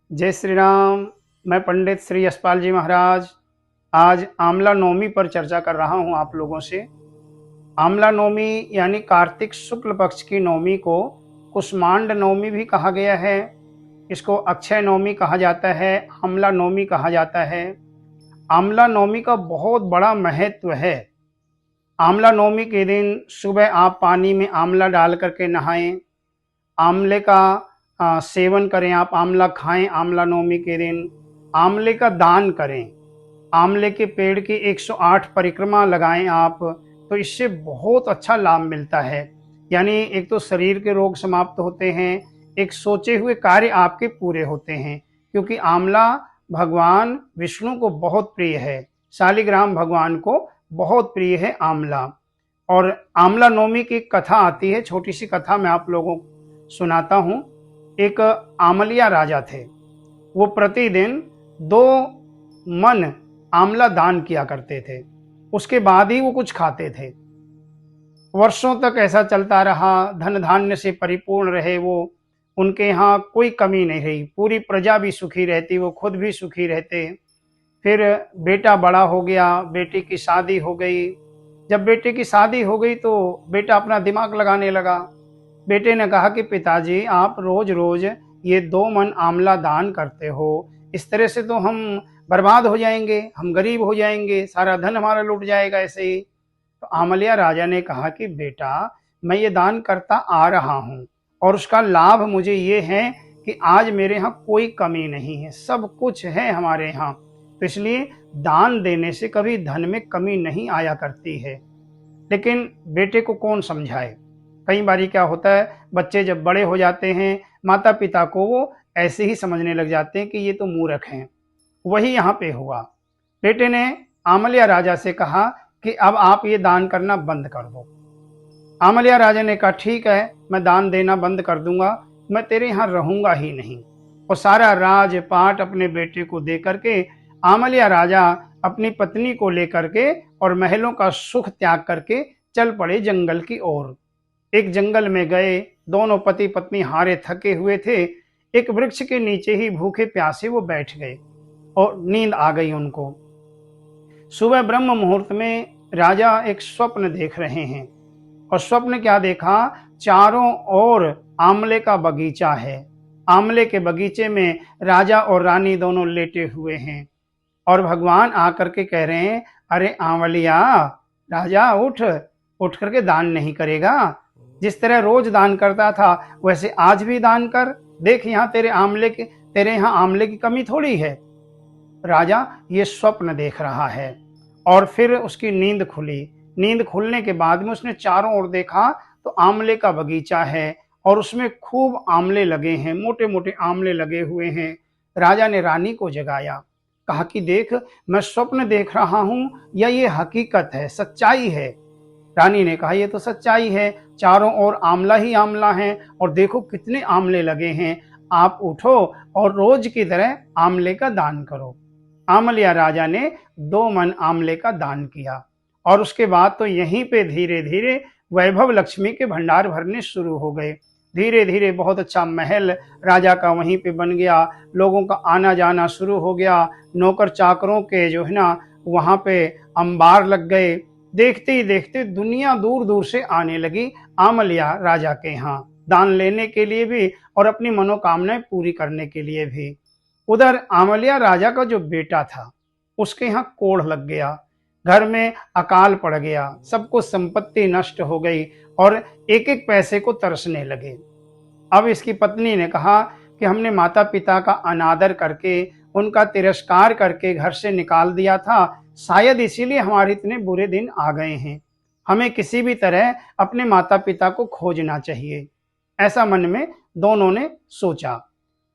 जय श्री राम। मैं पंडित श्री यशपाल जी महाराज आज आमला नवमी पर चर्चा कर रहा हूं आप लोगों से। आमला नवमी यानी कार्तिक शुक्ल पक्ष की नवमी को कुष्मांड नवमी भी कहा गया है। इसको अक्षय नवमी कहा जाता है, आमला नवमी कहा जाता है। आमला नवमी का बहुत बड़ा महत्व है। आमला नवमी के दिन सुबह आप पानी में आमला डाल करके नहाएं, आमले का सेवन करें, आप आमला खाएं। आमला नवमी के दिन आमले का दान करें, आमले के पेड़ की 108 परिक्रमा लगाएं आप, तो इससे बहुत अच्छा लाभ मिलता है। यानी एक तो शरीर के रोग समाप्त होते हैं, एक सोचे हुए कार्य आपके पूरे होते हैं, क्योंकि आमला भगवान विष्णु को बहुत प्रिय है, शालिग्राम भगवान को बहुत प्रिय है आमला। और आमला नवमी की कथा आती है, छोटी सी कथा मैं आप लोगों को सुनाता हूँ। एक आमलिया राजा थे, वो प्रतिदिन 2 मन आमला दान किया करते थे, उसके बाद ही वो कुछ खाते थे। वर्षों तक ऐसा चलता रहा, धन धान्य से परिपूर्ण रहे वो, उनके यहाँ कोई कमी नहीं रही, पूरी प्रजा भी सुखी रहती, वो खुद भी सुखी रहते। फिर बेटा बड़ा हो गया, बेटी की शादी हो गई। जब बेटे की शादी हो गई तो बेटा अपना दिमाग लगाने लगा। बेटे ने कहा कि पिताजी आप रोज रोज ये 2 मन आमला दान करते हो, इस तरह से तो हम बर्बाद हो जाएंगे, हम गरीब हो जाएंगे, सारा धन हमारा लुट जाएगा ऐसे ही। तो आमलिया राजा ने कहा कि बेटा मैं ये दान करता आ रहा हूँ और उसका लाभ मुझे ये है कि आज मेरे यहाँ कोई कमी नहीं है, सब कुछ है हमारे यहाँ, तो इसलिए दान देने से कभी धन में कमी नहीं आया करती है। लेकिन बेटे को कौन समझाए। कई बारी क्या होता है, बच्चे जब बड़े हो जाते हैं माता पिता को वो ऐसे ही समझने लग जाते हैं कि ये तो मूर्ख हैं। वही यहाँ पे हुआ। बेटे ने आमलिया राजा से कहा कि अब आप ये दान करना बंद कर दो। आमलिया राजा ने कहा ठीक है, मैं दान देना बंद कर दूंगा, मैं तेरे यहाँ रहूंगा ही नहीं। और सारा राजपाट अपने बेटे को दे करके आमलिया राजा अपनी पत्नी को लेकर के और महलों का सुख त्याग करके चल पड़े जंगल की ओर। एक जंगल में गए, दोनों पति पत्नी हारे थके हुए थे, एक वृक्ष के नीचे ही भूखे प्यासे वो बैठ गए और नींद आ गई उनको। सुबह ब्रह्म मुहूर्त में राजा एक स्वप्न देख रहे हैं, और स्वप्न क्या देखा, चारों ओर आमले का बगीचा है, आमले के बगीचे में राजा और रानी दोनों लेटे हुए हैं, और भगवान आकर के कह रहे हैं अरे आंवलिया राजा उठ, उठ करके दान नहीं करेगा, जिस तरह रोज दान करता था वैसे आज भी दान कर, देख यहाँ तेरे यहाँ आमले की कमी थोड़ी है। राजा ये स्वप्न देख रहा है और फिर उसकी नींद खुली। नींद खुलने के बाद में उसने चारों ओर देखा तो आमले का बगीचा है और उसमें खूब आमले लगे हैं, मोटे मोटे आमले लगे हुए हैं। राजा ने रानी को जगाया, कहा कि देख मैं स्वप्न देख रहा हूं या ये हकीकत है, सच्चाई है। रानी ने कहा ये तो सच्चाई है, चारों ओर आमला ही आमला है और देखो कितने आमले लगे हैं, आप उठो और रोज की तरह आमले का दान करो। आमलिया राजा ने 2 मन आमले का दान किया और उसके बाद तो यहीं पे धीरे धीरे वैभव लक्ष्मी के भंडार भरने शुरू हो गए। धीरे धीरे बहुत अच्छा महल राजा का वहीं पे बन गया, लोगों का आना जाना शुरू हो गया, नौकर चाकरों के जो है ना वहाँ पे अंबार लग गए। देखते ही देखते दुनिया दूर दूर से आने लगी आमलिया राजा के यहाँ, दान लेने के लिए भी और अपनी मनोकामनाएं पूरी करने के लिए भी। उधर आमलिया राजा का जो बेटा था उसके यहाँ कोढ़ लग गया, घर में अकाल पड़ गया, सबको संपत्ति नष्ट हो गई और एक एक पैसे को तरसने लगे। अब इसकी पत्नी ने कहा कि हमने माता पिता का अनादर करके, उनका तिरस्कार करके घर से निकाल दिया था, शायद इसीलिए हमारे इतने बुरे दिन आ गए हैं, हमें किसी भी तरह अपने माता पिता को खोजना चाहिए। ऐसा मन में दोनों ने सोचा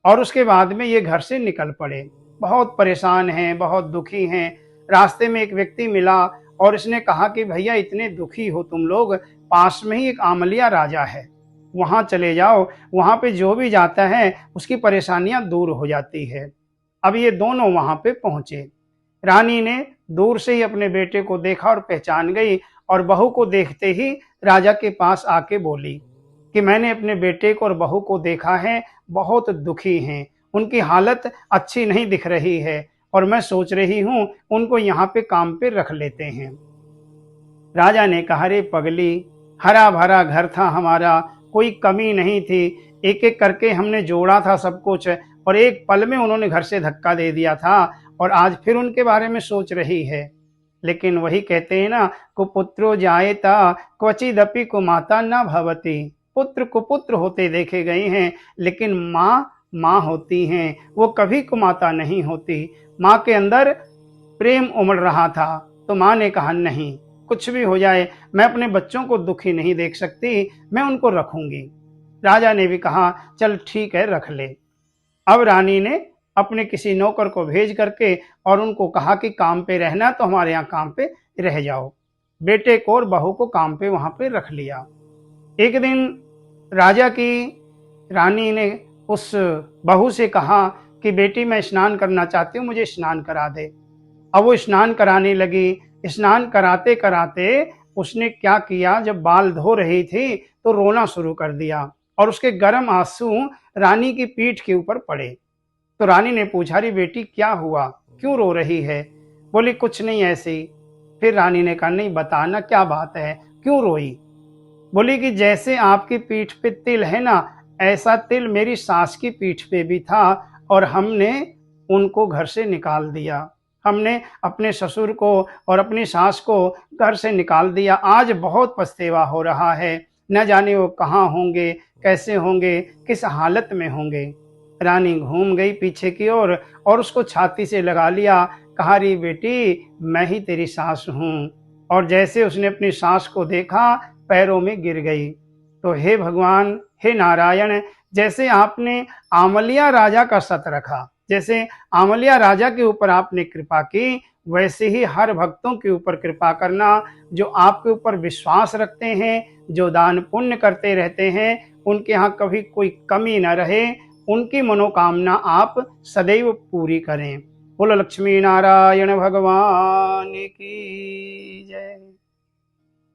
और उसके बाद में ये घर से निकल पड़े। बहुत परेशान हैं, बहुत दुखी हैं। रास्ते में एक व्यक्ति मिला और इसने कहा कि भैया इतने दुखी हो तुम लोग, पास में ही एक आमलिया राजा है, वहां चले जाओ, वहां पे जो भी जाता है उसकी परेशानियां दूर हो जाती है। अब ये दोनों वहां पे पहुंचे। रानी ने दूर से ही अपने बेटे को देखा और पहचान गई और बहू को देखते ही राजा के पास आके बोली कि मैंने अपने बेटे को और बहू को देखा है, बहुत दुखी हैं उनकी हालत अच्छी नहीं दिख रही है और मैं सोच रही हूँ उनको यहाँ पे काम पे रख लेते हैं। राजा ने कहा, रे पगली, हरा भरा घर था हमारा, कोई कमी नहीं थी, एक एक करके हमने जोड़ा था सब कुछ, और एक पल में उन्होंने घर से धक्का दे दिया था और आज फिर उनके बारे में सोच रही है। लेकिन वही कहते हैं ना, कुपुत्रो जायेता क्वचिदपि कुमाता न भवति। पुत्र कुपुत्र होते देखे गए हैं, लेकिन माँ माँ होती हैं, वो कभी कुमाता नहीं होती। माँ के अंदर प्रेम उमड़ रहा था तो माँ ने कहा, नहीं, कुछ भी हो जाए मैं अपने बच्चों को दुखी नहीं देख सकती, मैं उनको रखूंगी। राजा ने भी कहा, चल ठीक है, रख ले। अब रानी ने अपने किसी नौकर को भेज करके और उनको कहा कि काम पे रहना तो हमारे यहाँ काम पे रह जाओ। बेटे को और बहू को काम पे वहां पे रख लिया। एक दिन राजा की रानी ने उस बहू से कहा कि बेटी, मैं स्नान करना चाहती हूँ, मुझे स्नान करा दे। अब वो स्नान कराने लगी। स्नान कराते कराते उसने क्या किया, जब बाल धो रही थी तो रोना शुरू कर दिया और उसके गर्म आंसू रानी की पीठ के ऊपर पड़े। तो रानी ने पूछा, रे बेटी, क्या हुआ, क्यों रो रही है? बोली, कुछ नहीं, ऐसे ही। फिर रानी ने कहा, नहीं, बताना क्या बात है, क्यों रोई? बोली कि जैसे आपकी पीठ पे तिल है ना, ऐसा तिल मेरी सास की पीठ पे भी था और हमने उनको घर से निकाल दिया। हमने अपने ससुर को और अपनी सास को घर से निकाल दिया। आज बहुत पछतावा हो रहा है, न जाने वो कहाँ होंगे, कैसे होंगे, किस हालत में होंगे। रानी घूम गई पीछे की ओर और उसको छाती से लगा लिया। कहा, रे बेटी, मैं ही तेरी सास हूँ। और जैसे उसने अपनी सास को देखा, पैरों में गिर गई। तो हे भगवान, हे नारायण, जैसे आपने आमलिया राजा का सत रखा, जैसे आमलिया राजा के ऊपर आपने कृपा की, वैसे ही हर भक्तों के ऊपर कृपा करना, जो आपके ऊपर विश्वास रखते हैं, जो दान पुण्य करते रहते हैं, उनके यहाँ कभी कोई कमी न रहे, उनकी मनोकामना आप सदैव पूरी करें। बोलो लक्ष्मी नारायण भगवान की जय।